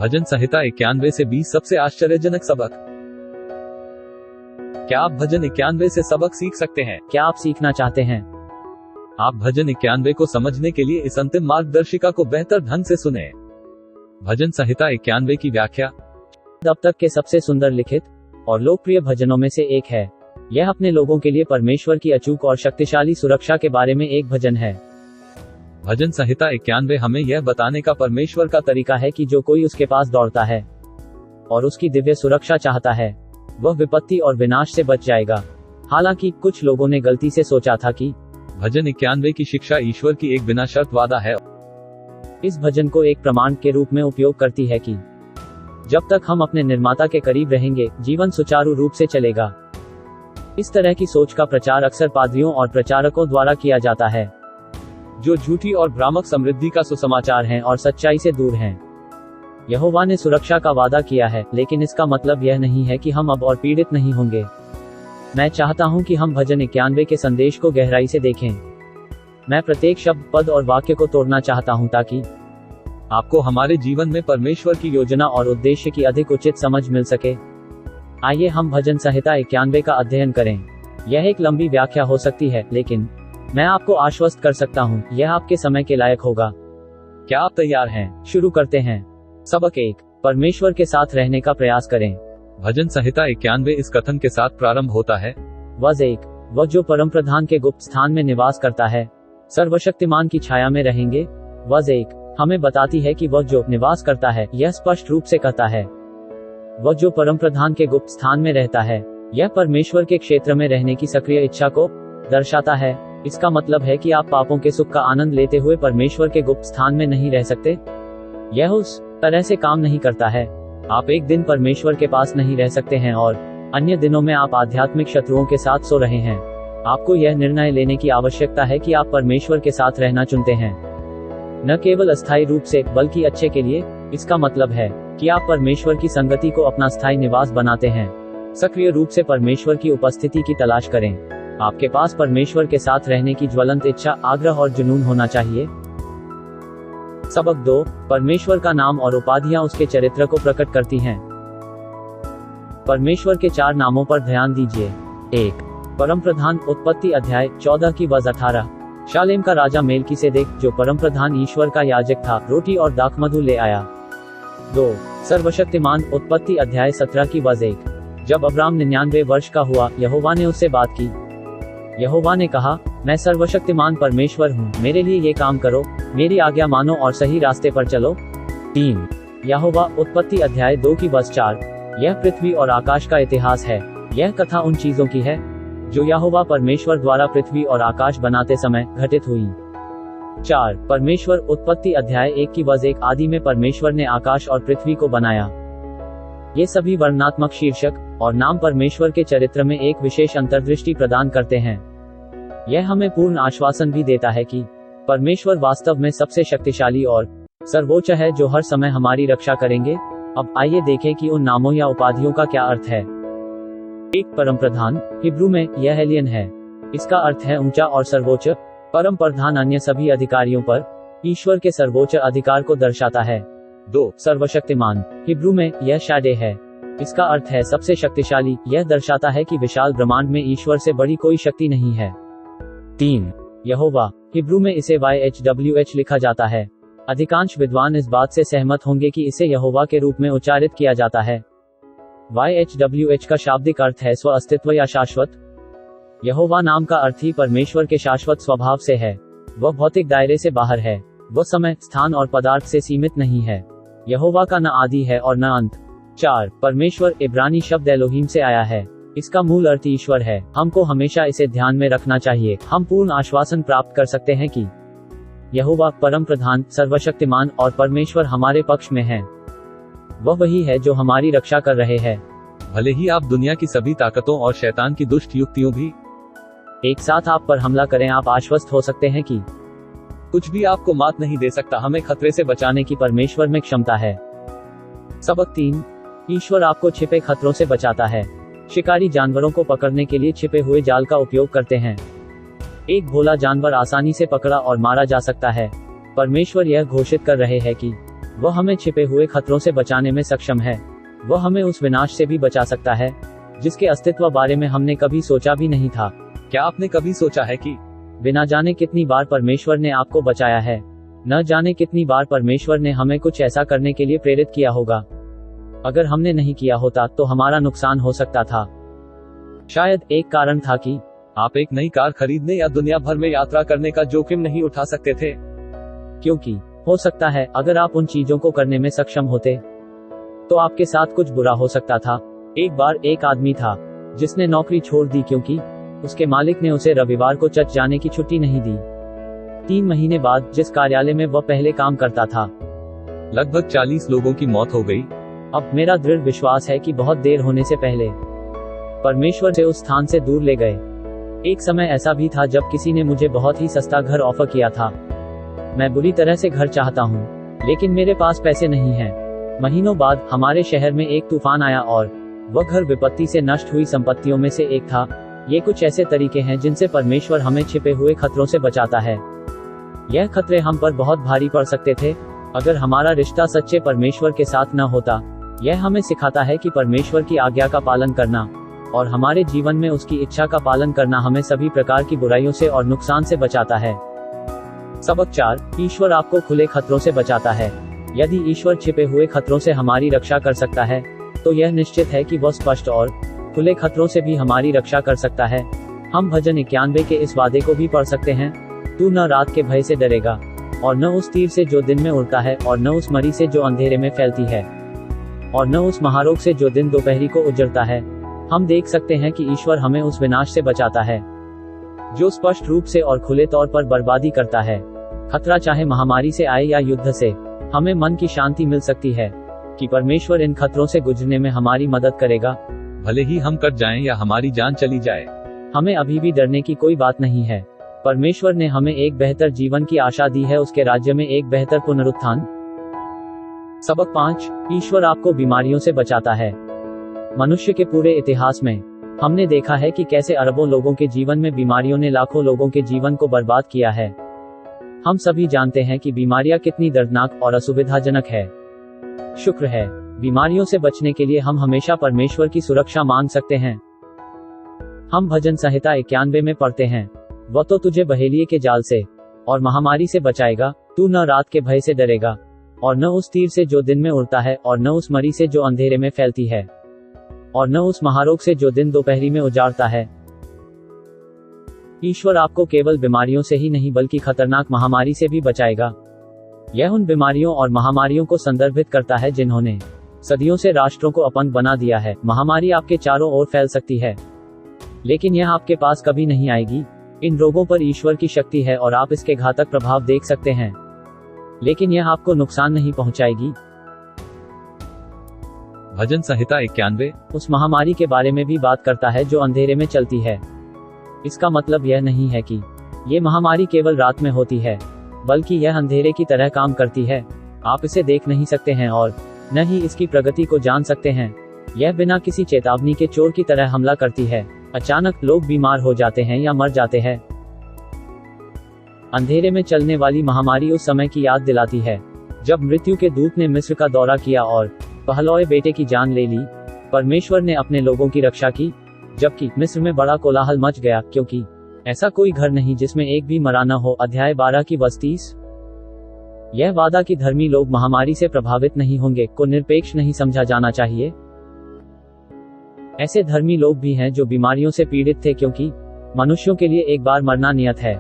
भजन संहिता 91 से 20 सबसे आश्चर्यजनक सबक। क्या आप भजन 91 से सबक सीख सकते हैं? क्या आप सीखना चाहते हैं? आप भजन 91 को समझने के लिए इस अंतिम मार्गदर्शिका को बेहतर ढंग से सुने। भजन संहिता 91 की व्याख्या। अब तक के सबसे सुंदर लिखित और लोकप्रिय भजनों में से एक है। यह अपने लोगों के लिए परमेश्वर की अचूक और शक्तिशाली सुरक्षा के बारे में एक भजन है। भजन संहिता 91 हमें यह बताने का परमेश्वर का तरीका है कि जो कोई उसके पास दौड़ता है और उसकी दिव्य सुरक्षा चाहता है, वह विपत्ति और विनाश से बच जाएगा। हालांकि कुछ लोगों ने गलती से सोचा था कि भजन 91 की शिक्षा ईश्वर की एक बिना शर्त वादा है। इस भजन को एक प्रमाण के रूप में उपयोग करती है कि जब तक हम अपने निर्माता के करीब रहेंगे, जीवन सुचारू रूप से चलेगा। इस तरह की सोच का प्रचार अक्सर पादरियों और प्रचारकों द्वारा किया जाता है, जो झूठी और भ्रामक समृद्धि का सुसमाचार हैं और सच्चाई से दूर हैं। यहोवा ने सुरक्षा का वादा किया है, लेकिन इसका मतलब यह नहीं है कि हम अब और पीड़ित नहीं होंगे। मैं चाहता हूं कि हम भजन 91 के संदेश को गहराई से देखें। मैं प्रत्येक शब्द, पद और वाक्य को तोड़ना चाहता हूं ताकि आपको हमारे जीवन में परमेश्वर की योजना और उद्देश्य की अधिक उचित समझ मिल सके। आइए हम भजन संहिता 91 का अध्ययन करें। यह एक लंबी व्याख्या हो सकती है, लेकिन मैं आपको आश्वस्त कर सकता हूं, यह आपके समय के लायक होगा। क्या आप तैयार हैं? शुरू करते हैं। सबक 1, परमेश्वर के साथ रहने का प्रयास करें। भजन संहिता 91 इस कथन के साथ प्रारंभ होता है। वज 1, वह जो परमप्रधान के गुप्त स्थान में निवास करता है, सर्वशक्तिमान की छाया में रहेंगे। वज 1 हमें बताती है कि वह जो निवास करता है, यह स्पष्ट रूप से कहता है वह जो परमप्रधान के गुप्त स्थान में रहता है। यह परमेश्वर के क्षेत्र में रहने की सक्रिय इच्छा को दर्शाता है। इसका मतलब है कि आप पापों के सुख का आनंद लेते हुए परमेश्वर के गुप्त स्थान में नहीं रह सकते। यह उस तरह से काम नहीं करता है। आप एक दिन परमेश्वर के पास नहीं रह सकते हैं और अन्य दिनों में आप आध्यात्मिक शत्रुओं के साथ सो रहे हैं। आपको यह निर्णय लेने की आवश्यकता है कि आप परमेश्वर के साथ रहना चुनते हैं, न केवल अस्थायी रूप से, बल्कि अच्छे के लिए। इसका मतलब है कि आप परमेश्वर की संगति को अपना स्थायी निवास बनाते हैं। सक्रिय रूप से परमेश्वर की उपस्थिति की तलाश करें। आपके पास परमेश्वर के साथ रहने की ज्वलंत इच्छा, आग्रह और जुनून होना चाहिए। सबक 2, परमेश्वर का नाम और उपाधियां उसके चरित्र को प्रकट करती हैं। परमेश्वर के 4 नामों पर ध्यान दीजिए। 1, परमप्रधान। उत्पत्ति अध्याय 14 की वज 18। शालेम का राजा मेल्कीसेदेक, जो परमप्रधान ईश्वर का याजक था, रोटी और दाखमधु ले आया। 2, सर्वशक्तिमान। उत्पत्ति अध्याय 17 की वज 1। जब अब्राम 99 वर्ष का हुआ, यहोवा ने उससे बात की। यहोवा ने कहा, मैं सर्वशक्तिमान परमेश्वर हूँ, मेरे लिए ये काम करो, मेरी आज्ञा मानो और सही रास्ते पर चलो। 3, यहोवा। उत्पत्ति अध्याय 2 की वज 4। यह पृथ्वी और आकाश का इतिहास है। यह कथा उन चीजों की है जो यहोवा परमेश्वर द्वारा पृथ्वी और आकाश बनाते समय घटित हुई। 4, परमेश्वर। उत्पत्ति अध्याय 1 की वज 1। आदि में परमेश्वर ने आकाश और पृथ्वी को बनाया। ये सभी वर्णनात्मक शीर्षक और नाम परमेश्वर के चरित्र में एक विशेष अंतर्दृष्टि प्रदान करते हैं। यह हमें पूर्ण आश्वासन भी देता है कि परमेश्वर वास्तव में सबसे शक्तिशाली और सर्वोच्च है, जो हर समय हमारी रक्षा करेंगे। अब आइए देखें कि उन नामों या उपाधियों का क्या अर्थ है। 1, परमप्रधान। हिब्रू में यह एलियन है। इसका अर्थ है ऊंचा और सर्वोच्च। परम प्रधान अन्य सभी अधिकारियों पर ईश्वर के सर्वोच्च अधिकार को दर्शाता है। 2, सर्वशक्तिमान। हिब्रू में यह शाडे है। इसका अर्थ है सबसे शक्तिशाली। यह दर्शाता है कि विशाल ब्रह्मांड में ईश्वर से बड़ी कोई शक्ति नहीं है। 3, यहोवा। हिब्रू में इसे YHWH लिखा जाता है। अधिकांश विद्वान इस बात से सहमत होंगे कि इसे यहोवा के रूप में उच्चारित किया जाता है। YHWH का शाब्दिक अर्थ है स्व अस्तित्व या शाश्वत। यहोवा नाम का अर्थ ही परमेश्वर के शाश्वत स्वभाव से है। वह भौतिक दायरे से बाहर है। वह समय, स्थान और पदार्थ से सीमित नहीं है। यहोवा का न आदि है और न अंत। 4, परमेश्वर। इब्रानी शब्द एलोहीम से आया है। इसका मूल अर्थ ईश्वर है। हमको हमेशा इसे ध्यान में रखना चाहिए। हम पूर्ण आश्वासन प्राप्त कर सकते हैं कि यहोवा परम प्रधान, सर्वशक्तिमान और परमेश्वर हमारे पक्ष में हैं। वह वही है जो हमारी रक्षा कर रहे हैं। भले ही आप दुनिया की सभी ताकतों और शैतान की दुष्ट युक्तियों भी एक साथ आप पर हमला करें, आप आश्वस्त हो सकते हैं कि कुछ भी आपको मात नहीं दे सकता। हमें खतरे से बचाने की परमेश्वर में क्षमता है। सबक 3, ईश्वर आपको छिपे खतरों से बचाता है। शिकारी जानवरों को पकड़ने के लिए छिपे हुए जाल का उपयोग करते हैं। एक भोला जानवर आसानी से पकड़ा और मारा जा सकता है। परमेश्वर यह घोषित कर रहे हैं कि वह हमें छिपे हुए खतरों से बचाने में सक्षम है। वह हमें उस विनाश से भी बचा सकता है जिसके अस्तित्व बारे में हमने कभी सोचा भी नहीं था। क्या आपने कभी सोचा है कि बिना जाने कितनी बार परमेश्वर ने आपको बचाया है? न जाने कितनी बार परमेश्वर ने हमें कुछ ऐसा करने के लिए प्रेरित किया होगा। अगर हमने नहीं किया होता तो हमारा नुकसान हो सकता था। शायद एक कारण था कि आप एक नई कार खरीदने या दुनिया भर में यात्रा करने का जोखिम नहीं उठा सकते थे। क्योंकि हो सकता है अगर आप उन चीजों को करने में सक्षम होते तो आपके साथ कुछ बुरा हो सकता था। एक बार एक आदमी था जिसने नौकरी छोड़ दी क्योंकि उसके मालिक ने उसे रविवार को चर्च जाने की छुट्टी नहीं दी। 3 महीने बाद जिस कार्यालय में वह पहले काम करता था, लगभग 40 लोगों की मौत हो गई। अब मेरा दृढ़ विश्वास है कि बहुत देर होने से पहले परमेश्वर से उस स्थान से दूर ले गए। एक समय ऐसा भी था जब किसी ने मुझे बहुत ही सस्ता घर ऑफर किया था। मैं बुरी तरह से घर चाहता हूँ, लेकिन मेरे पास पैसे नहीं हैं। महीनों बाद हमारे शहर में एक तूफान आया और वह घर विपत्ति से नष्ट हुई संपत्तियों में से एक था। ये कुछ ऐसे तरीके हैं जिनसे परमेश्वर हमें छिपे हुए खतरों से बचाता है। यह खतरे हम पर बहुत भारी पड़ सकते थे अगर हमारा रिश्ता सच्चे परमेश्वर के साथ न होता। यह हमें सिखाता है कि परमेश्वर की आज्ञा का पालन करना और हमारे जीवन में उसकी इच्छा का पालन करना हमें सभी प्रकार की बुराइयों से और नुकसान से बचाता है। सबक 4, ईश्वर आपको खुले खतरों से बचाता है। यदि ईश्वर छिपे हुए खतरों से हमारी रक्षा कर सकता है तो यह निश्चित है कि वह स्पष्ट और खुले खतरों से भी हमारी रक्षा कर सकता है। हम भजन 91 के इस वादे को भी पढ़ सकते हैं, तू न रात के भय से डरेगा और न उस तीर से जो दिन में उड़ता है और न उस मरी से जो अंधेरे में फैलती है और न उस महारोग से जो दिन दोपहरी को उजड़ता है। हम देख सकते हैं कि ईश्वर हमें उस विनाश से बचाता है जो स्पष्ट रूप से और खुले तौर पर बर्बादी करता है। खतरा चाहे महामारी से आए या युद्ध से, हमें मन की शांति मिल सकती है कि परमेश्वर इन खतरों से गुजरने में हमारी मदद करेगा। भले ही हम कट जाएं या हमारी जान चली जाए, हमें अभी भी डरने की कोई बात नहीं है। परमेश्वर ने हमें एक बेहतर जीवन की आशा दी है, उसके राज्य में एक बेहतर पुनरुत्थान। सबक 5, ईश्वर आपको बीमारियों से बचाता है। मनुष्य के पूरे इतिहास में हमने देखा है कि कैसे अरबों लोगों के जीवन में बीमारियों ने लाखों लोगों के जीवन को बर्बाद किया है। हम सभी जानते हैं कि बीमारियां कितनी दर्दनाक और असुविधाजनक है। शुक्र है, बीमारियों से बचने के लिए हम हमेशा परमेश्वर की सुरक्षा मांग सकते हैं। हम भजन संहिता 91 में पढ़ते हैं, वह तो तुझे बहेलिए के जाल से और महामारी से बचाएगा, तू न रात के भय से डरेगा और न उस तीर से जो दिन में उड़ता है और न उस मरी से जो अंधेरे में फैलती है और न उस महारोग से जो दिन दोपहरी में उजाड़ता है। ईश्वर आपको केवल बीमारियों से ही नहीं बल्कि खतरनाक महामारी से भी बचाएगा। यह उन बीमारियों और महामारियों को संदर्भित करता है जिन्होंने सदियों से राष्ट्रों को अपंग बना दिया है। महामारी आपके चारों ओर फैल सकती है, लेकिन यह आपके पास कभी नहीं आएगी। इन रोगों पर ईश्वर की शक्ति है और आप इसके घातक प्रभाव देख सकते हैं, लेकिन यह आपको नुकसान नहीं पहुंचाएगी। भजन संहिता 91 उस महामारी के बारे में भी बात करता है जो अंधेरे में चलती है। इसका मतलब यह नहीं है कि ये महामारी केवल रात में होती है, बल्कि यह अंधेरे की तरह काम करती है। आप इसे देख नहीं सकते हैं और न ही इसकी प्रगति को जान सकते हैं। यह बिना किसी चेतावनी के चोर की तरह हमला करती है। अचानक लोग बीमार हो जाते हैं या मर जाते हैं। अंधेरे में चलने वाली महामारी उस समय की याद दिलाती है जब मृत्यु के दूत ने मिस्र का दौरा किया और पहलौए बेटे की जान ले ली। परमेश्वर ने अपने लोगों की रक्षा की, जबकि मिस्र में बड़ा कोलाहल मच गया, क्योंकि ऐसा कोई घर नहीं जिसमें एक भी मरा न हो। अध्याय 12 की 30। यह वादा कि धर्मी लोग महामारी से प्रभावित नहीं होंगे को निरपेक्ष नहीं समझा जाना चाहिए। ऐसे धर्मी लोग भी हैं जो बीमारियों से पीड़ित थे, क्योंकि मनुष्यों के लिए एक बार मरना नियत है।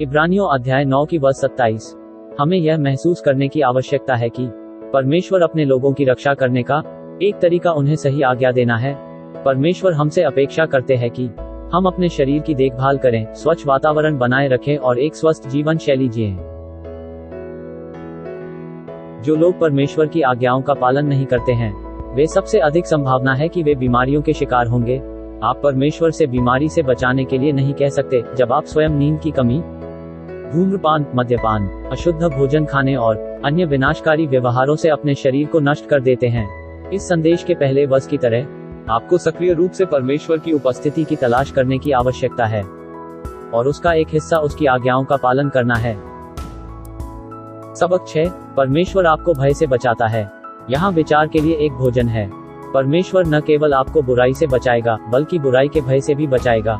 इब्रानियों अध्याय 9 की 27। हमें यह महसूस करने की आवश्यकता है कि परमेश्वर अपने लोगों की रक्षा करने का एक तरीका उन्हें सही आज्ञा देना है। परमेश्वर हमसे अपेक्षा करते हैं कि हम अपने शरीर की देखभाल करें, स्वच्छ वातावरण बनाए रखें और एक स्वस्थ जीवन शैली जिएं। जो लोग परमेश्वर की आज्ञाओं का पालन नहीं करते हैं, वे सबसे अधिक संभावना है कि वे बीमारियों के शिकार होंगे। आप परमेश्वर से बीमारी से बचाने के लिए नहीं कह सकते जब आप स्वयं नींद की कमी, धूम्रपान, मद्यपान, अशुद्ध भोजन खाने और अन्य विनाशकारी व्यवहारों से अपने शरीर को नष्ट कर देते हैं। इस संदेश के पहले वर्ष की तरह आपको सक्रिय रूप से परमेश्वर की उपस्थिति की तलाश करने की आवश्यकता है और उसका एक हिस्सा उसकी आज्ञाओं का पालन करना है। सबक 6, परमेश्वर आपको भय से बचाता है। यहाँ विचार के लिए एक भोजन है। परमेश्वर न केवल आपको बुराई से बचाएगा बल्कि बुराई के भय से भी बचाएगा।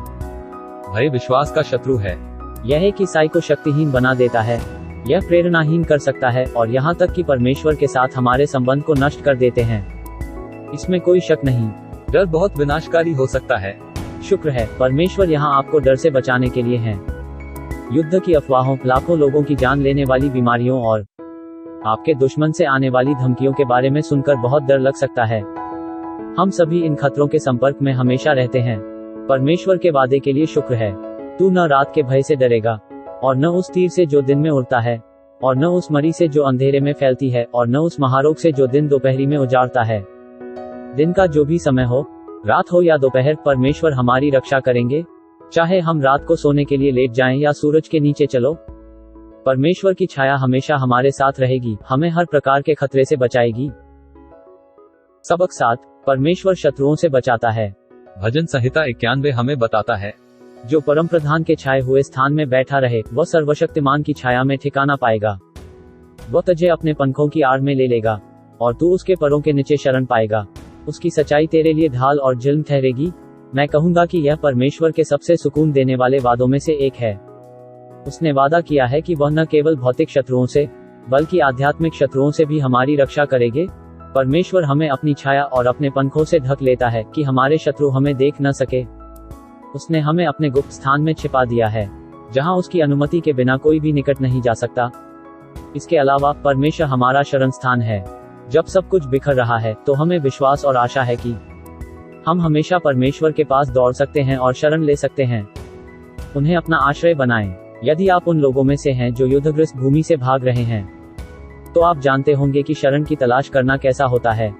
भय विश्वास का शत्रु है। यह एक ईसाई को शक्तिहीन बना देता है, यह प्रेरणाहीन कर सकता है और यहाँ तक कि परमेश्वर के साथ हमारे संबंध को नष्ट कर देते हैं। इसमें कोई शक नहीं। डर बहुत विनाशकारी हो सकता है। शुक्र है, परमेश्वर यहाँ आपको डर से बचाने के लिए हैं। युद्ध की अफवाहों, लाखों लोगों की जान लेने वाली बीमारियों और आपके दुश्मन से आने वाली धमकियों के बारे में सुनकर बहुत डर लग सकता है। हम सभी इन खतरों के संपर्क में हमेशा रहते हैं। परमेश्वर के वादे के लिए शुक्र है। तू न रात के भय से डरेगा और न उस तीर से जो दिन में उड़ता है और न उस मरी से जो अंधेरे में फैलती है और न उस महारोग से जो दिन दोपहरी में उजाड़ता है। दिन का जो भी समय हो, रात हो या दोपहर, परमेश्वर हमारी रक्षा करेंगे। चाहे हम रात को सोने के लिए लेट जाएं या सूरज के नीचे चलो, परमेश्वर की छाया हमेशा हमारे साथ रहेगी, हमें हर प्रकार के खतरे से बचाएगी। सबक 7, परमेश्वर शत्रुओं से बचाता है। भजन संहिता 91 हमें बताता है, जो परमप्रधान के छाए हुए स्थान में बैठा रहे वह सर्वशक्तिमान की छाया में ठिकाना पाएगा। वह तुझे अपने पंखों की आड़ में ले लेगा और तू उसके परों के नीचे शरण पाएगा। उसकी सच्चाई तेरे लिए ढाल और झिल्म ठहरेगी। मैं कहूंगा कि यह परमेश्वर के सबसे सुकून देने वाले वादों में से एक है। उसने वादा किया है कि वह न केवल भौतिक शत्रुओं से बल्कि आध्यात्मिक शत्रुओं से भी हमारी रक्षा करेंगे। परमेश्वर हमें अपनी छाया और अपने पंखों से ढक लेता है कि हमारे शत्रु हमें देख न सके। उसने हमें अपने गुप्त स्थान में छिपा दिया है, जहां उसकी अनुमति के बिना कोई भी निकट नहीं जा सकता। इसके अलावा परमेश्वर हमारा शरण स्थान है। जब सब कुछ बिखर रहा है तो हमें विश्वास और आशा है कि हम हमेशा परमेश्वर के पास दौड़ सकते हैं और शरण ले सकते हैं। उन्हें अपना आश्रय बनाएं। यदि आप उन लोगों में से हैं जो युद्धग्रस्त भूमि से भाग रहे हैं, तो आप जानते होंगे कि शरण की तलाश करना कैसा होता है।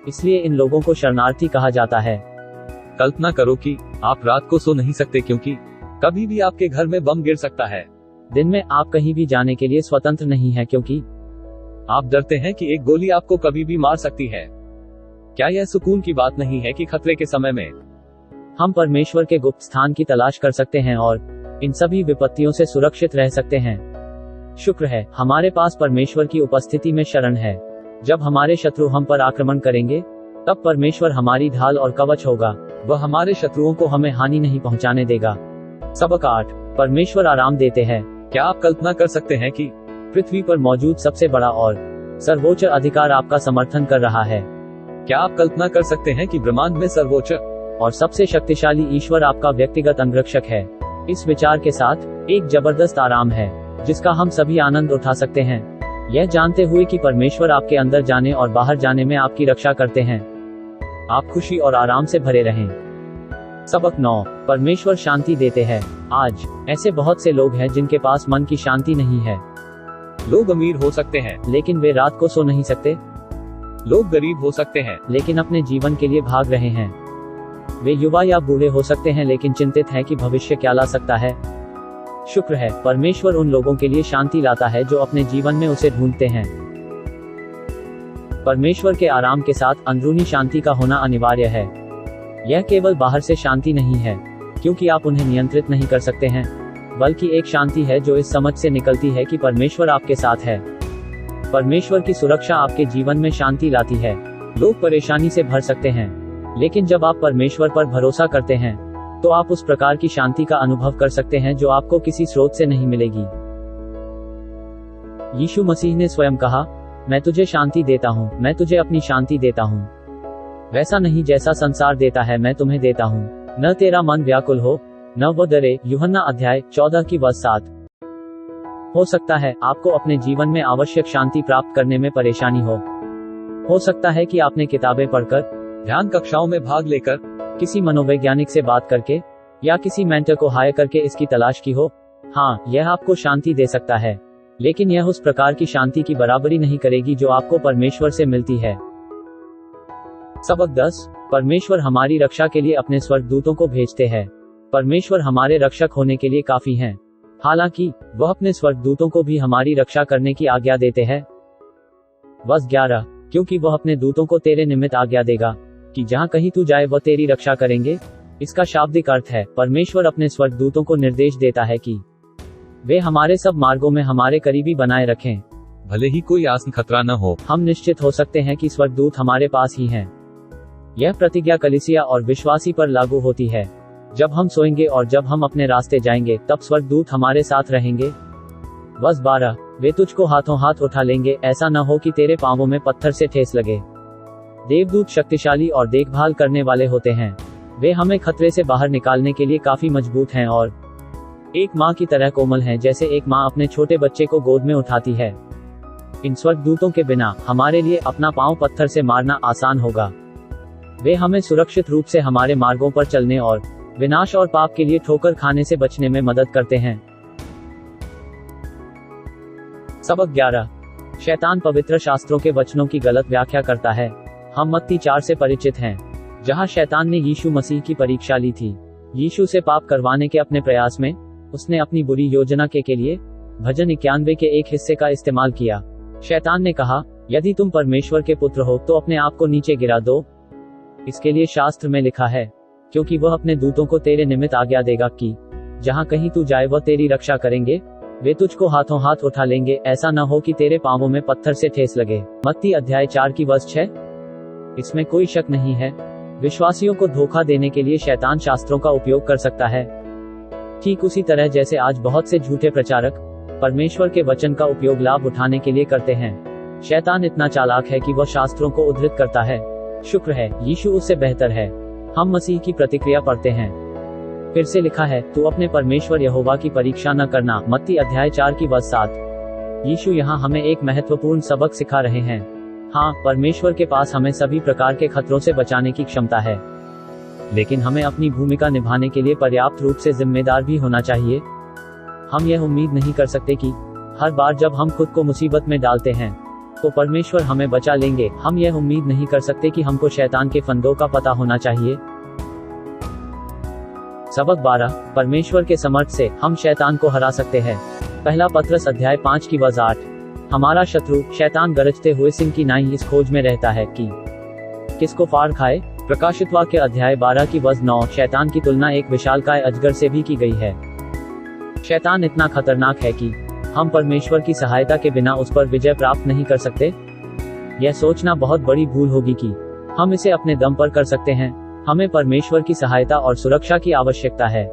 इसलिए इन लोगों को शरणार्थी कहा जाता है। कल्पना करो कि आप रात को सो नहीं सकते क्योंकि कभी भी आपके घर में बम गिर सकता है। दिन में आप कहीं भी जाने के लिए स्वतंत्र नहीं है क्योंकि आप डरते हैं कि एक गोली आपको कभी भी मार सकती है। क्या यह सुकून की बात नहीं है कि खतरे के समय में हम परमेश्वर के गुप्त स्थान की तलाश कर सकते हैं और इन सभी विपत्तियों से सुरक्षित रह सकते हैं। शुक्र है, हमारे पास परमेश्वर की उपस्थिति में शरण है। जब हमारे शत्रु हम पर आक्रमण करेंगे, तब परमेश्वर हमारी ढाल और कवच होगा। वह हमारे शत्रुओं को हमें हानि नहीं पहुंचाने देगा। सबक 8, परमेश्वर आराम देते हैं। क्या आप कल्पना कर सकते हैं कि पृथ्वी पर मौजूद सबसे बड़ा और सर्वोच्च अधिकार आपका समर्थन कर रहा है? क्या आप कल्पना कर सकते हैं कि ब्रह्मांड में सर्वोच्च और सबसे शक्तिशाली ईश्वर आपका व्यक्तिगत अंगरक्षक है? इस विचार के साथ एक जबरदस्त आराम है जिसका हम सभी आनंद उठा सकते हैं, यह जानते हुए कि परमेश्वर आपके अंदर जाने और बाहर जाने में आपकी रक्षा करते हैं। आप खुशी और आराम से भरे रहें। सबक 9, परमेश्वर शांति देते हैं। आज ऐसे बहुत से लोग हैं जिनके पास मन की शांति नहीं है। लोग अमीर हो सकते हैं लेकिन वे रात को सो नहीं सकते। लोग गरीब हो सकते हैं लेकिन अपने जीवन के लिए भाग रहे हैं। वे युवा या बूढ़े हो सकते हैं लेकिन चिंतित हैं कि भविष्य क्या ला सकता है। शुक्र है, परमेश्वर उन लोगों के लिए शांति लाता है जो अपने जीवन में उसे ढूंढते हैं। परमेश्वर के आराम के साथ अंदरूनी शांति का होना अनिवार्य है। यह केवल बाहर से शांति नहीं है, क्योंकि आप उन्हें नियंत्रित नहीं कर सकते हैं, बल्कि एक शांति है जो इस समझ से निकलती है कि परमेश्वर आपके साथ है। परमेश्वर की सुरक्षा आपके जीवन में शांति लाती है। लोग परेशानी से भर सकते हैं, लेकिन जब आप परमेश्वर पर भरोसा करते हैं, तो आप उस प्रकार की शांति का अनुभव कर सकते हैं जो आपको किसी स्रोत से नहीं मिलेगी। यीशु मसीह ने स्वयं कहा, मैं तुझे शांति देता हूँ, मैं तुझे अपनी शांति देता हूँ। वैसा नहीं जैसा संसार देता है मैं तुम्हें देता हूँ। न तेरा मन व्याकुल हो, न वो डरे। यूहन्ना अध्याय 14 की वर्ष 7। हो सकता है आपको अपने जीवन में आवश्यक शांति प्राप्त करने में परेशानी हो सकता है कि आपने किताबें पढ़कर, ध्यान कक्षाओं में भाग लेकर, किसी मनोवैज्ञानिक से बात करके या किसी मेंटर को हायर करके इसकी तलाश की हो। हाँ, यह आपको शांति दे सकता है, लेकिन यह उस प्रकार की शांति की बराबरी नहीं करेगी जो आपको परमेश्वर से मिलती है। सबक 10, परमेश्वर हमारी रक्षा के लिए अपने स्वर्गदूतों को भेजते हैं। परमेश्वर हमारे रक्षक होने के लिए काफी हैं, हालांकि वह अपने स्वर्गदूतों को भी हमारी रक्षा करने की आज्ञा देते हैं। वर्ष 11, क्योंकि वह अपने दूतों को तेरे निमित्त आज्ञा देगा कि जहाँ कहीं तू जाए वह तेरी रक्षा करेंगे। इसका शाब्दिक अर्थ है, परमेश्वर अपने स्वर्गदूतों को निर्देश देता है कि वे हमारे सब मार्गों में हमारे करीबी बनाए रखें। भले ही कोई आसन खतरा न हो, हम निश्चित हो सकते हैं कि स्वर्गदूत हमारे पास ही हैं। यह प्रतिज्ञा कलीसिया और विश्वासी पर लागू होती है। जब हम सोएंगे और जब हम अपने रास्ते जाएंगे, तब स्वर्गदूत हमारे साथ रहेंगे। बस 12, वे तुझको हाथों हाथ उठा लेंगे, ऐसा न हो कि तेरे पांवों में पत्थर से ठेस लगे। देवदूत शक्तिशाली और देखभाल करने वाले होते हैं। वे हमें खतरे से बाहर निकालने के लिए काफी मजबूत हैं और एक माँ की तरह कोमल हैं, जैसे एक माँ अपने छोटे बच्चे को गोद में उठाती है। इन स्वर्गदूतों के बिना हमारे लिए अपना पांव पत्थर से मारना आसान होगा। वे हमें सुरक्षित रूप से हमारे मार्गों पर चलने और विनाश और पाप के लिए ठोकर खाने से बचने में मदद करते हैं। सबक 11। शैतान पवित्र शास्त्रों के वचनों की गलत व्याख्या करता है। हम मत्ती 4 से परिचित हैं, जहां शैतान ने यीशु मसीह की परीक्षा ली थी। यीशु से पाप करवाने के अपने प्रयास में उसने अपनी बुरी योजना के लिए भजन 91 के एक हिस्से का इस्तेमाल किया। शैतान ने कहा, यदि तुम परमेश्वर के पुत्र हो तो अपने आप को नीचे गिरा दो। इसके लिए शास्त्र में लिखा है, क्योंकि वह अपने दूतों को तेरे निमित्त आज्ञा देगा कि जहां कहीं तू जाए वह तेरी रक्षा करेंगे। वे तुझको हाथों हाथ उठा लेंगे, ऐसा न हो कि तेरे पांवों में पत्थर से ठेस लगे। मत्ती अध्याय 4 की वर्ष 6। इसमें कोई शक नहीं है, विश्वासियों को धोखा देने के लिए शैतान शास्त्रों का उपयोग कर सकता है। ठीक उसी तरह जैसे आज बहुत से झूठे प्रचारक परमेश्वर के वचन का उपयोग लाभ उठाने के लिए करते हैं। शैतान इतना चालाक है कि वह शास्त्रों को उद्धृत करता है। शुक्र है, यीशु उससे बेहतर है। हम मसीह की प्रतिक्रिया पढ़ते हैं। फिर से लिखा है, तू अपने परमेश्वर यहोवा की परीक्षा न करना। मत्ती अध्याय 4 की वर्ष 7। यीशु यहाँ हमें एक महत्वपूर्ण सबक सिखा रहे हैं। हाँ, परमेश्वर के पास हमें सभी प्रकार के खतरों से बचाने की क्षमता है, लेकिन हमें अपनी भूमिका निभाने के लिए पर्याप्त रूप से जिम्मेदार भी होना चाहिए। हम यह उम्मीद नहीं कर सकते कि हर बार जब हम खुद को मुसीबत में डालते हैं तो परमेश्वर हमें बचा लेंगे। हम यह उम्मीद नहीं कर सकते कि हमको शैतान के फंदों का पता होना चाहिए। सबक 12। परमेश्वर के समर्थ से हम शैतान को हरा सकते हैं। पहला पत्रस अध्याय 5 की वर्ष 8। हमारा शत्रु शैतान गरजते हुए सिंह की नाई इस खोज में रहता है कि किसको फाड़ खाए। प्रकाशित वाक्य अध्याय 12 की वर्ष 9। शैतान की तुलना एक विशालकाय अजगर से भी की गई है। शैतान इतना खतरनाक है कि हम परमेश्वर की सहायता के बिना उस पर विजय प्राप्त नहीं कर सकते। यह सोचना बहुत बड़ी भूल होगी कि हम इसे अपने दम पर कर सकते हैं। हमें परमेश्वर की सहायता और सुरक्षा की आवश्यकता है।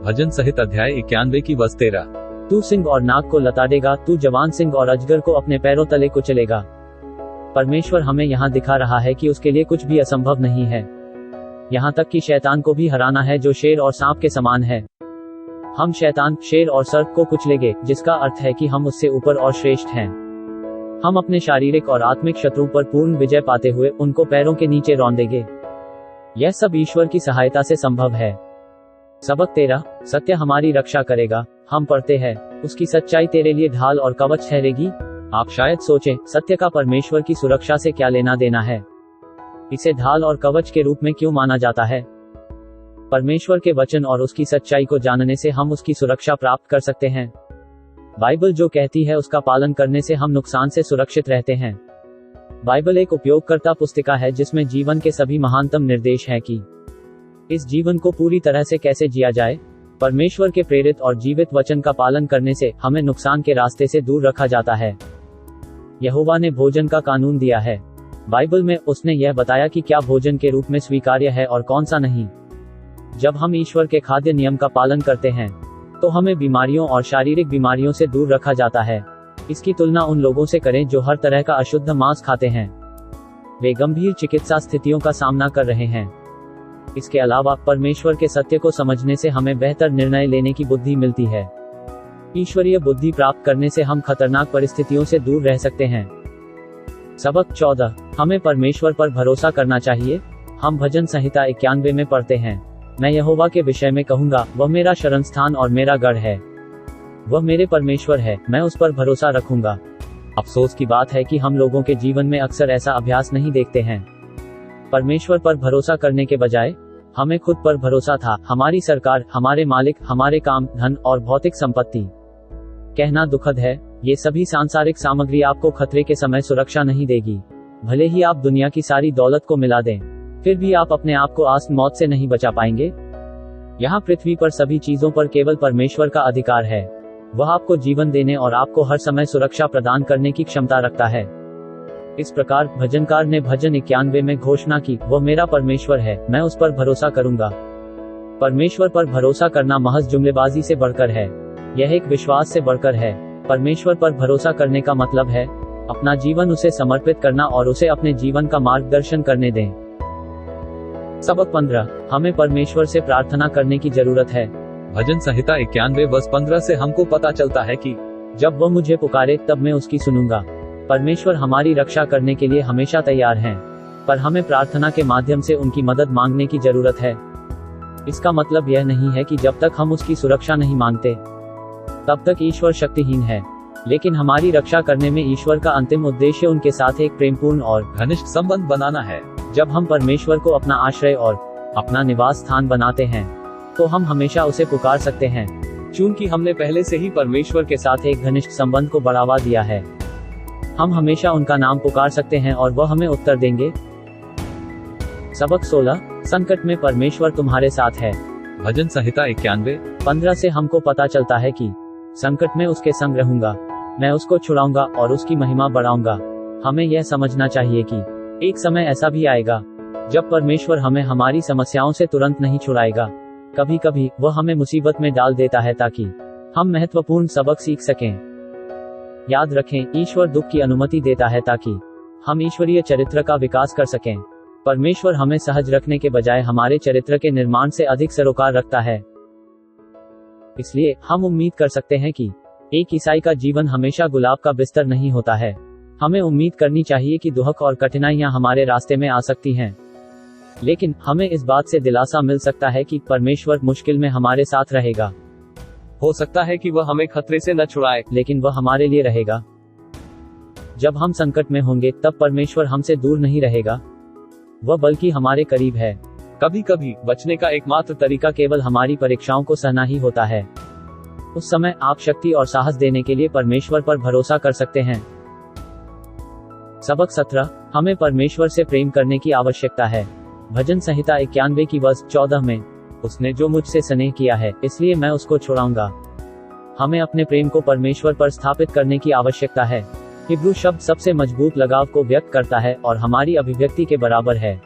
भजन संहिता अध्याय 91 की वर्ष 13। तू सिंह और नाग को लताड़ेगा, तू जवान सिंह और अजगर को अपने पैरों तले कुचलेगा। परमेश्वर हमें यहाँ दिखा रहा है कि उसके लिए कुछ भी असंभव नहीं है, यहाँ तक कि शैतान को भी हराना है जो शेर और सांप के समान है। हम शैतान, शेर और सर्प को कुचलेंगे, जिसका अर्थ है कि हम उससे ऊपर और श्रेष्ठ हैं। हम अपने शारीरिक और आत्मिक शत्रु पर पूर्ण विजय पाते हुए उनको पैरों के नीचे रौंदेंगे। यह सब ईश्वर की सहायता से संभव है। सबक 13। सत्य हमारी रक्षा करेगा। हम पढ़ते हैं, उसकी सच्चाई तेरे लिए ढाल और कवच ठहरेगी। आप शायद सोचें, सत्य का परमेश्वर की सुरक्षा से क्या लेना देना है? इसे ढाल और कवच के रूप में क्यों माना जाता है? परमेश्वर के वचन और उसकी सच्चाई को जानने से हम उसकी सुरक्षा प्राप्त कर सकते हैं। बाइबल जो कहती है उसका पालन करने से हम नुकसान से सुरक्षित रहते हैं। बाइबल एक उपयोगकर्ता पुस्तिका है जिसमें जीवन के सभी महानतम निर्देश हैं कि इस जीवन को पूरी तरह से कैसे जिया जाए। परमेश्वर के प्रेरित और जीवित वचन का पालन करने से हमें नुकसान के रास्ते से दूर रखा जाता है। यहोवा ने भोजन का कानून दिया है। बाइबल में उसने यह बताया कि क्या भोजन के रूप में स्वीकार्य है और कौन सा नहीं। जब हम ईश्वर के खाद्य नियम का पालन करते हैं तो हमें बीमारियों और शारीरिक बीमारियों से दूर रखा जाता है। इसकी तुलना उन लोगों से करें जो हर तरह का अशुद्ध मांस खाते हैं। वे गंभीर चिकित्सा स्थितियों का सामना कर रहे हैं। इसके अलावा परमेश्वर के सत्य को समझने से हमें बेहतर निर्णय लेने की बुद्धि मिलती है। ईश्वरीय बुद्धि प्राप्त करने से हम खतरनाक परिस्थितियों से दूर रह सकते हैं। सबक 14। हमें परमेश्वर पर भरोसा करना चाहिए। हम भजन संहिता 91 में पढ़ते हैं, मैं यहोवा के विषय में कहूंगा, वह मेरा शरणस्थान और मेरा गढ़ है। वह मेरे परमेश्वर है, मैं उस पर भरोसा रखूंगा। अफसोस की बात है कि हम लोगों के जीवन में अक्सर ऐसा अभ्यास नहीं देखते हैं। परमेश्वर पर भरोसा करने के बजाय हमें खुद पर भरोसा था, हमारी सरकार, हमारे मालिक, हमारे काम, धन और भौतिक संपत्ति। कहना दुखद है, ये सभी सांसारिक सामग्री आपको खतरे के समय सुरक्षा नहीं देगी। भले ही आप दुनिया की सारी दौलत को मिला दें, फिर भी आप अपने आप को आसन मौत से नहीं बचा पाएंगे। यहाँ पृथ्वी पर सभी चीजों पर केवल परमेश्वर का अधिकार है। वह आपको जीवन देने और आपको हर समय सुरक्षा प्रदान करने की क्षमता रखता है। इस प्रकार भजनकार ने भजन 91 में घोषणा की, वह मेरा परमेश्वर है, मैं उस पर भरोसा करूंगा। परमेश्वर पर भरोसा करना महज जुमलेबाजी से बढ़कर है, यह एक विश्वास से बढ़कर है। परमेश्वर पर भरोसा करने का मतलब है अपना जीवन उसे समर्पित करना और उसे अपने जीवन का मार्गदर्शन करने दें। सबक 15, हमें परमेश्वर से प्रार्थना करने की जरूरत है। भजन संहिता 91 वर्ष 15 से हमको पता चलता है कि जब वह मुझे पुकारे तब मैं उसकी सुनूंगा। परमेश्वर हमारी रक्षा करने के लिए हमेशा तैयार हैं, पर हमें प्रार्थना के माध्यम से उनकी मदद मांगने की जरूरत है। इसका मतलब यह नहीं है कि जब तक हम उसकी सुरक्षा नहीं मांगते तब तक ईश्वर शक्तिहीन है, लेकिन हमारी रक्षा करने में ईश्वर का अंतिम उद्देश्य उनके साथ एक प्रेमपूर्ण और घनिष्ठ संबंध बनाना है। जब हम परमेश्वर को अपना आश्रय और अपना निवास स्थान बनाते हैं तो हम हमेशा उसे पुकार सकते हैं, क्योंकि हमने पहले से ही परमेश्वर के साथ एक घनिष्ठ संबंध को बढ़ावा दिया है। हम हमेशा उनका नाम पुकार सकते हैं और वह हमें उत्तर देंगे। सबक 16, संकट में परमेश्वर तुम्हारे साथ है। भजन संहिता 91 15 से हमको पता चलता है कि संकट में उसके संग रहूंगा, मैं उसको छुड़ाऊंगा और उसकी महिमा बढ़ाऊंगा। हमें यह समझना चाहिए कि एक समय ऐसा भी आएगा जब परमेश्वर हमें हमारी समस्याओं से तुरंत नहीं छुड़ाएगा। कभी कभी वह हमें मुसीबत में डाल देता है ताकि हम महत्वपूर्ण सबक सीख सकें। याद रखें, ईश्वर दुख की अनुमति देता है ताकि हम ईश्वरीय चरित्र का विकास कर सकें। परमेश्वर हमें सहज रखने के बजाय हमारे चरित्र के निर्माण से अधिक सरोकार रखता है। इसलिए हम उम्मीद कर सकते हैं कि एक ईसाई का जीवन हमेशा गुलाब का बिस्तर नहीं होता है। हमें उम्मीद करनी चाहिए कि दुख और कठिनाइयां हमारे रास्ते में आ सकती हैं, लेकिन हमें इस बात से दिलासा मिल सकता है कि परमेश्वर मुश्किल में हमारे साथ रहेगा। हो सकता है कि वह हमें खतरे से न छुड़ाए, लेकिन वह हमारे लिए रहेगा। जब हम संकट में होंगे तब परमेश्वर हमसे दूर नहीं रहेगा, वह बल्कि हमारे करीब है। कभी कभी बचने का एकमात्र तरीका केवल हमारी परीक्षाओं को सहना ही होता है। उस समय आप शक्ति और साहस देने के लिए परमेश्वर पर भरोसा कर सकते हैं। सबक 17, हमें परमेश्वर से प्रेम करने की आवश्यकता है। भजन संहिता 91 की वर्ष 14 में, उसने जो मुझसे स्नेह किया है इसलिए मैं उसको छुड़ाऊंगा। हमें अपने प्रेम को परमेश्वर पर स्थापित करने की आवश्यकता है। हिब्रू शब्द सबसे मजबूत लगाव को व्यक्त करता है और हमारी अभिव्यक्ति के बराबर है।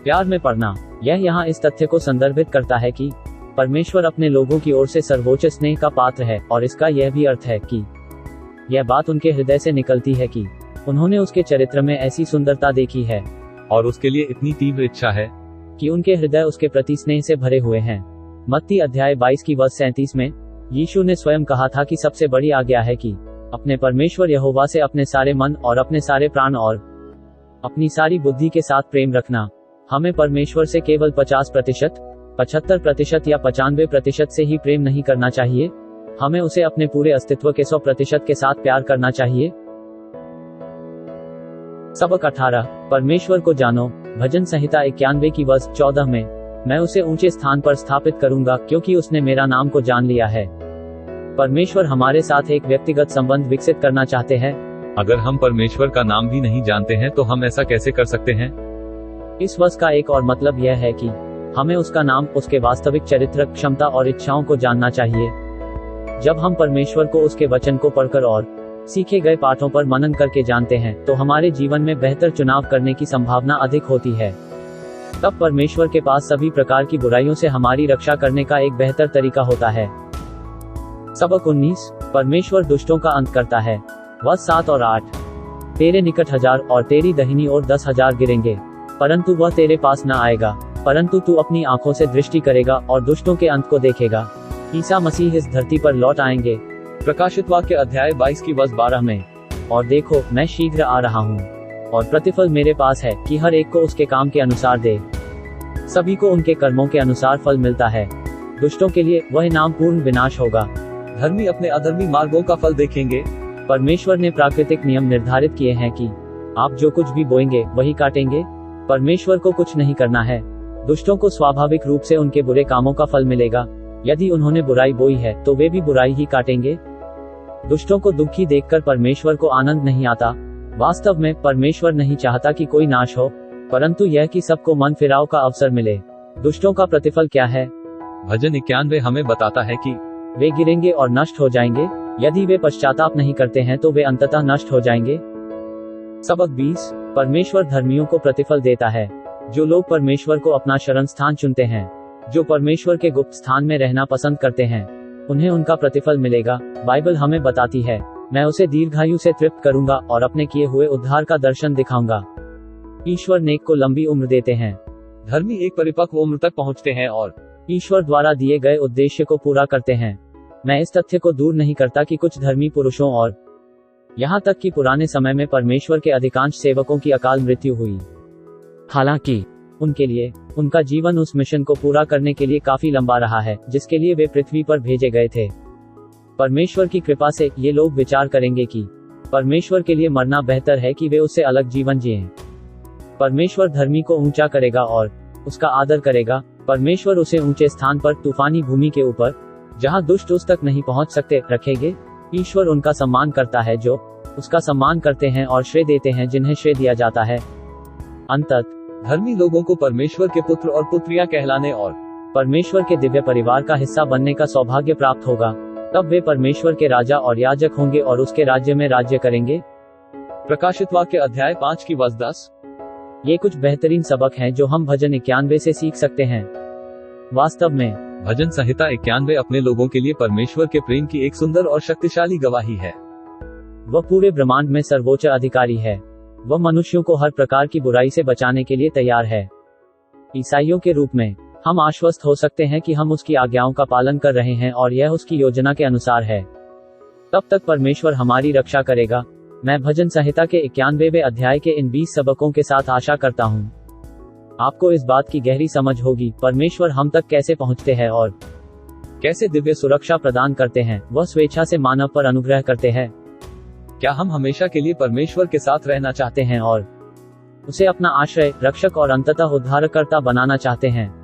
प्यार में पड़ना, यह यहाँ इस तथ्य को संदर्भित करता है कि परमेश्वर अपने लोगों की ओर से सर्वोच्च स्नेह का पात्र है, और इसका यह भी अर्थ है कि यह बात उनके हृदय से निकलती है कि उन्होंने उसके चरित्र में ऐसी सुंदरता देखी है और उसके लिए इतनी तीव्र इच्छा है कि उनके हृदय उसके प्रति स्नेह से भरे हुए हैं। मत्ती अध्याय 22 की वर्ष 37 में यीशु ने स्वयं कहा था कि सबसे बड़ी आज्ञा है कि अपने परमेश्वर यहोवा से अपने सारे मन और अपने सारे प्राण और अपनी सारी बुद्धि के साथ प्रेम रखना। हमें परमेश्वर से केवल 50%, 75% या 95% से ही प्रेम नहीं करना चाहिए। हमें उसे अपने पूरे अस्तित्व के 100% के साथ प्यार करना चाहिए। सबक 18, परमेश्वर को जानो। भजन संहिता 91 की वर्ष 14 में, मैं उसे ऊंचे स्थान पर स्थापित करूंगा क्योंकि उसने मेरा नाम को जान लिया है। परमेश्वर हमारे साथ एक व्यक्तिगत संबंध विकसित करना चाहते हैं। अगर हम परमेश्वर का नाम भी नहीं जानते हैं तो हम ऐसा कैसे कर सकते हैं? इस वर्ष का एक और मतलब यह है कि हमें उसका नाम, उसके वास्तविक चरित्र, क्षमता और इच्छाओं को जानना चाहिए। जब हम परमेश्वर को उसके वचन को पढ़कर और सीखे गए पाठों पर मनन करके जानते हैं तो हमारे जीवन में बेहतर चुनाव करने की संभावना अधिक होती है। तब परमेश्वर के पास सभी प्रकार की बुराइयों से हमारी रक्षा करने का एक बेहतर तरीका होता है। सबक 19, परमेश्वर दुष्टों का अंत करता है। वर्ष 7 और 8, तेरे निकट 1000 और तेरी दाहिनी ओर 10,000 गिरेंगे, परंतु वह तेरे पास न आएगा। परंतु तू अपनी आंखों से दृष्टि करेगा और दुष्टों के अंत को देखेगा। ईसा मसीह इस धरती पर लौट आएंगे। प्रकाशित वाक्य अध्याय 22 की वर्ष 12 में, और देखो मैं शीघ्र आ रहा हूँ और प्रतिफल मेरे पास है कि हर एक को उसके काम के अनुसार दे। सभी को उनके कर्मों के अनुसार फल मिलता है। दुष्टों के लिए वह इनाम पूर्ण विनाश होगा। धर्मी अपने अधर्मी मार्गों का फल देखेंगे। परमेश्वर ने प्राकृतिक नियम निर्धारित किए हैं कि आप जो कुछ भी बोएंगे वही काटेंगे। परमेश्वर को कुछ नहीं करना है। दुष्टों को स्वाभाविक रूप से उनके बुरे कामों का फल मिलेगा। यदि उन्होंने बुराई बोई है तो वे भी बुराई ही काटेंगे। दुष्टों को दुखी देखकर परमेश्वर को आनंद नहीं आता। वास्तव में परमेश्वर नहीं चाहता कि कोई नाश हो, परंतु यह कि सबको मन फिराव का अवसर मिले। दुष्टों का प्रतिफल क्या है? भजन 91 हमें बताता है कि वे गिरेंगे और नष्ट हो जाएंगे। यदि वे पश्चाताप नहीं करते हैं तो वे अंततः नष्ट हो जाएंगे। सबक 20। परमेश्वर धर्मियों को प्रतिफल देता है। जो लोग परमेश्वर को अपना शरण स्थान चुनते हैं, जो परमेश्वर के गुप्त स्थान में रहना पसंद करते हैं, उन्हें उनका प्रतिफल मिलेगा। बाइबल हमें बताती है, मैं उसे दीर्घायु से तृप्त करूंगा और अपने किए हुए उद्धार का दर्शन दिखाऊंगा। ईश्वर नेक को लंबी उम्र देते हैं। धर्मी एक परिपक्व उम्र तक पहुंचते हैं और ईश्वर द्वारा दिए गए उद्देश्य को पूरा करते हैं। मैं इस तथ्य को दूर नहीं करता कि कुछ धर्मी पुरुषों और यहाँ तक कि पुराने समय में परमेश्वर के अधिकांश सेवकों की अकाल मृत्यु हुई। हालांकि उनके लिए उनका जीवन उस मिशन को पूरा करने के लिए काफी लंबा रहा है जिसके लिए वे पृथ्वी पर भेजे गए थे। परमेश्वर की कृपा से ये लोग विचार करेंगे कि परमेश्वर के लिए मरना बेहतर है कि वे उससे अलग जीवन जिएं। परमेश्वर धर्मी को ऊंचा करेगा और उसका आदर करेगा। परमेश्वर उसे ऊंचे स्थान पर, तूफानी भूमि के ऊपर, जहां दुष्ट उस तक नहीं पहुंच सकते, रखेंगे। ईश्वर उनका सम्मान करता है जो उसका सम्मान करते हैं और श्रेय देते हैं जिन्हें श्रेय दिया जाता है। अंततः धर्मी लोगों को परमेश्वर के पुत्र और पुत्रियां कहलाने और परमेश्वर के दिव्य परिवार का हिस्सा बनने का सौभाग्य प्राप्त होगा। तब वे परमेश्वर के राजा और याजक होंगे और उसके राज्य में राज्य करेंगे। प्रकाशित वाक्य अध्याय 5 की वर्ष 10। ये कुछ बेहतरीन सबक हैं जो हम भजन 91 से सीख सकते हैं। वास्तव में भजन संहिता 91 अपने लोगों के लिए परमेश्वर के प्रेम की एक सुंदर और शक्तिशाली गवाही है। वह पूरे ब्रह्मांड में सर्वोच्च अधिकारी है। वह मनुष्यों को हर प्रकार की बुराई से बचाने के लिए तैयार है। ईसाइयों के रूप में हम आश्वस्त हो सकते हैं कि हम उसकी आज्ञाओं का पालन कर रहे हैं और यह उसकी योजना के अनुसार है। तब तक परमेश्वर हमारी रक्षा करेगा। मैं भजन संहिता के 91वें अध्याय के इन 20 सबकों के साथ आशा करता हूँ आपको इस बात की गहरी समझ होगी परमेश्वर हम तक कैसे पहुँचते हैं और कैसे दिव्य सुरक्षा प्रदान करते हैं। वह स्वेच्छा से मानव पर अनुग्रह करते हैं। क्या हम हमेशा के लिए परमेश्वर के साथ रहना चाहते हैं और उसे अपना आश्रय, रक्षक और अंततः उद्धारकर्ता बनाना चाहते हैं?